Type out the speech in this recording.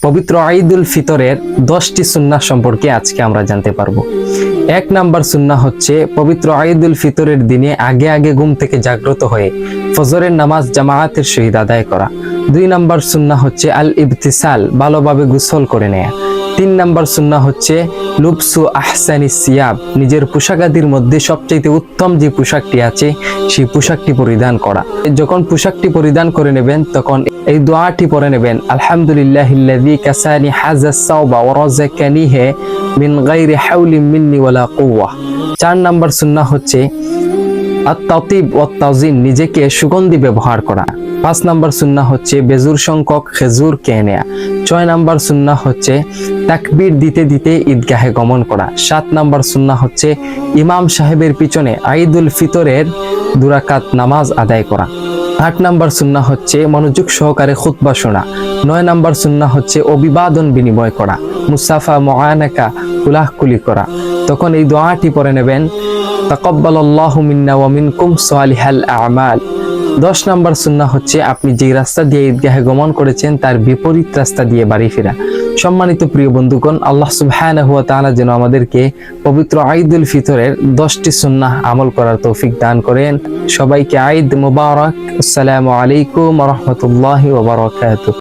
পবিত্র ঈদুল ফিতরের 10টি সুন্নাহ সম্পর্কে আজকে আমরা জানতে পারবো। 1 নাম্বার সুন্নাহ হচ্ছে পবিত্র ঈদুল ফিতরের দিনে আগে আগে ঘুম থেকে জাগ্রত হয়ে ফজরের নামাজ জামায়াতের সহিত আদায় করা। 2 নাম্বার সুন্নাহ হচ্ছে আল ইবতিসাল, ভালোভাবে গোসল করে নেয়া। 3 নাম্বার সুন্নাহ হচ্ছে লুবসু আহসানি সিয়াব, নিজের পোশাকাদির মধ্যে সবচেয়ে উত্তম যে পোশাকটি আছে সেই পোশাকটি পরিধান করা। যখন পোশাকটি পরিধান করে নেবেন তখন এই দোয়াটি পড়ে নেবেন, আলহামদুলিল্লাহিল্লাযী কাসানি হাযাস সাওবা ওয়া রাযাকানিহি মিন গায়রি হাওলিন মিন্নি ওয়ালা কুওয়া। 4 নাম্বার সুন্নাহ হচ্ছে আত-তাতিব ওয়াত তাযিন, নিজেকে সুগন্ধি ব্যবহার করা। 5 নাম্বার সুন্নাহ হচ্ছে বেজুর সংখ্যক খেজুর খেয়ে নেয়া। 6 নাম্বার সুন্নাহ হচ্ছে তাকবীর দিতে দিতে ঈদগাহে গমন করা। 7 নাম্বার সুন্নাহ হচ্ছে ইমাম সাহেবের পিছনে ঈদুল ফিতরের 2 রাকাত নামাজ আদায় করা। 8 নাম্বার সুন্নাহ হচ্ছে মনোযোগ সহকারে খুতবা শোনা। 9 নাম্বার সুন্নাহ হচ্ছে অভিবাদন বিনিময় করা, মুসাফা মুআনাকা, কুলাহকুলি করা। তখন এই দোয়াটি পড়ে নেবেন, তাকাব্বালাল্লাহু মিন্না ওয়া মিনকুম সালিহাল আ'মাল। 10 নাম্বার সুন্নাহ হচ্ছে আপনি যে রাস্তা দিয়ে ঈদগাহে গমন করেছেন তার বিপরীত রাস্তা দিয়ে বাড়ি ফেরা। সম্মানিত প্রিয় বন্ধুগণ, আল্লাহ সুবহানাহু ওয়া তাআলা যেন আমাদেরকে পবিত্র ঈদুল ফিতরের 10টি সুন্নাহ আমল করার তৌফিক দান করেন। সবাইকে ঈদ মুবারক। আসসালামু আলাইকুম ওয়া রাহমাতুল্লাহি ওয়া বারাকাতুহু।